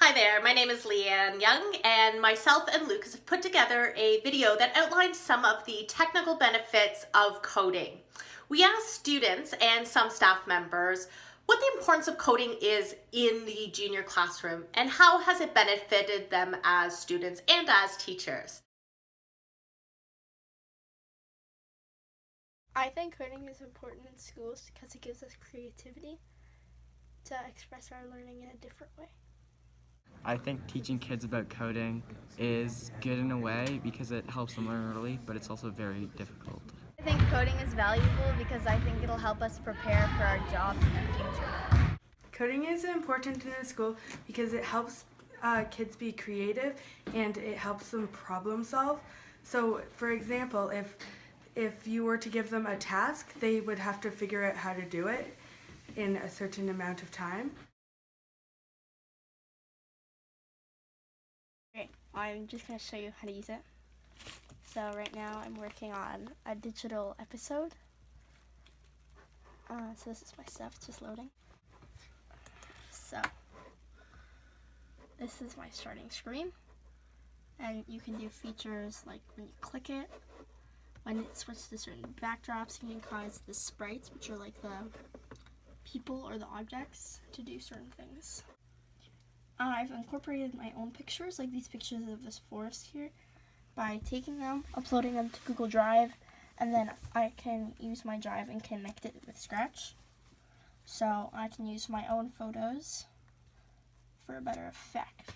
Hi there, my name is Leanne Young, and myself and Lucas have put together a video that outlines some of the technical benefits of coding. We asked students and some staff members what the importance of coding is in the junior classroom and how has it benefited them as students and as teachers. I think coding is important in schools because it gives us creativity to express our learning in a different way. I think teaching kids about coding is good in a way because it helps them learn early, but it's also very difficult. I think coding is valuable because I think it'll help us prepare for our jobs in the future. Coding is important in a school because it helps kids be creative and it helps them problem solve. So, for example, if you were to give them a task, they would have to figure out how to do it in a certain amount of time. Okay, I'm just going to show you how to use it. So right now I'm working on a digital episode. So this is my stuff, it's just loading. So this is my starting screen. And you can do features like when you click it, when it switches to certain backdrops, you can cause the sprites, which are like the people or the objects, to do certain things. I've incorporated my own pictures, like these pictures of this forest here, by taking them, uploading them to Google Drive, and then I can use my drive and connect it with Scratch. So I can use my own photos for a better effect.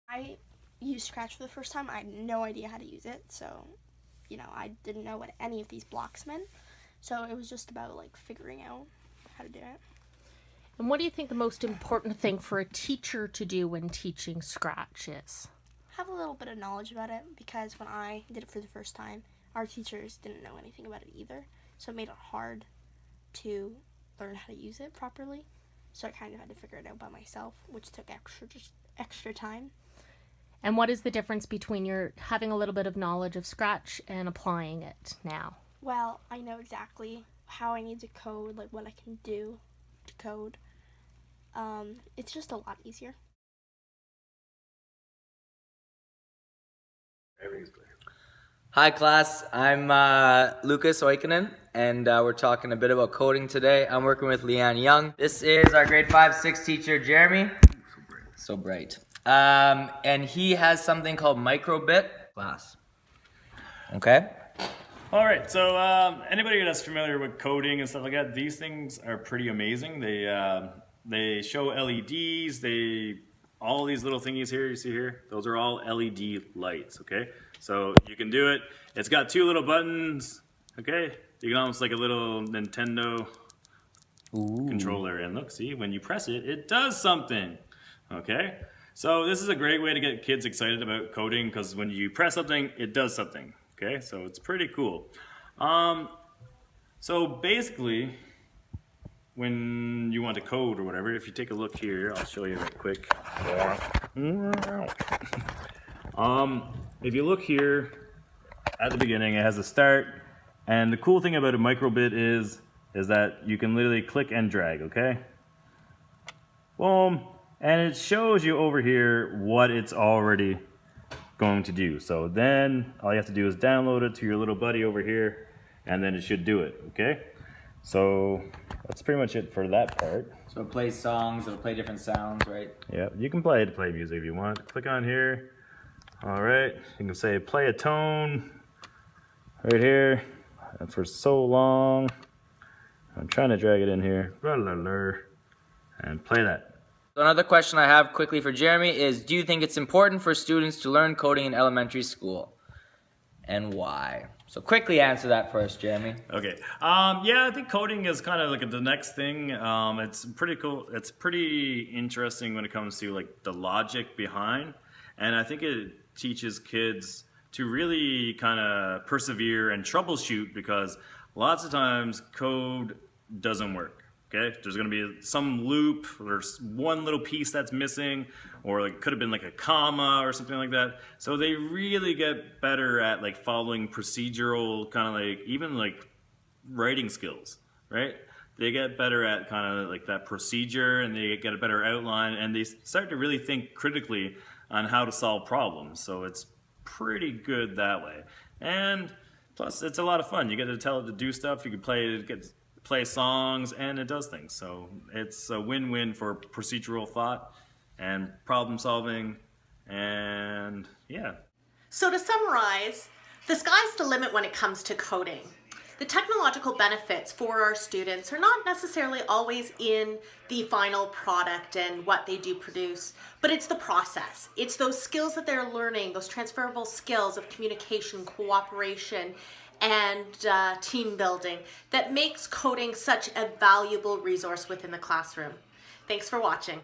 I used Scratch for the first time. I had no idea how to use it, so I didn't know what any of these blocks meant. So it was just about like figuring out how to do it. And what do you think the most important thing for a teacher to do when teaching Scratch is? Have a little bit of knowledge about it, because when I did it for the first time, our teachers didn't know anything about it either. So it made it hard to learn how to use it properly. So I kind of had to figure it out by myself, which took extra time. And what is the difference between your having a little bit of knowledge of Scratch and applying it now? Well, I know exactly how I need to code, like what I can do to code. It's just a lot easier. Hi class, I'm Lucas Oikinen, and we're talking a bit about coding today. I'm working with Leanne Young. This is our grade 5-6 teacher, Jeremy. So bright. And he has something called microbit class. Okay? All right, so anybody that's familiar with coding and stuff like that, these things are pretty amazing. They show LEDs, all these little thingies here, you see here, those are all LED lights, okay? So you can do it. It's got two little buttons, okay? You can almost like a little Nintendo controller, and look, see, when you press it, it does something, okay? So this is a great way to get kids excited about coding, because when you press something, it does something, okay? So it's pretty cool. So basically, when you want to code or whatever, if you take a look here, I'll show you real quick. If you look here at the beginning, it has a start, and the cool thing about a microbit is that you can literally click and drag, okay? Boom, and it shows you over here what it's already going to do. So then all you have to do is download it to your little buddy over here, and then it should do it, okay? So that's pretty much it for that part. So it plays songs, it'll play different sounds, right? Yeah, you can play music if you want. Click on here. All right, you can say play a tone right here. And for so long, I'm trying to drag it in here. And play that. So another question I have quickly for Jeremy is, do you think it's important for students to learn coding in elementary school? And why? So quickly answer that for us, Jeremy. Okay. Yeah, I think coding is kind of like the next thing. It's pretty cool. It's pretty interesting when it comes to like the logic behind. And I think it teaches kids to really kind of persevere and troubleshoot, because lots of times code doesn't work. Okay, there's going to be some loop, there's one little piece that's missing, or like could have been like a comma or something like that. So they really get better at like following procedural kind of like even like writing skills, right? they get better at kind of like that procedure, and they get a better outline, and they start to really think critically on how to solve problems. So it's pretty good that way. And plus, it's a lot of fun. You get to tell it to do stuff. You can play songs, and it does things. So it's a win-win for procedural thought and problem solving, and yeah. So to summarize, the sky's the limit when it comes to coding. The technological benefits for our students are not necessarily always in the final product and what they do produce, but it's the process. It's those skills that they're learning, those transferable skills of communication, cooperation, and team building that makes coding such a valuable resource within the classroom. Thanks for watching.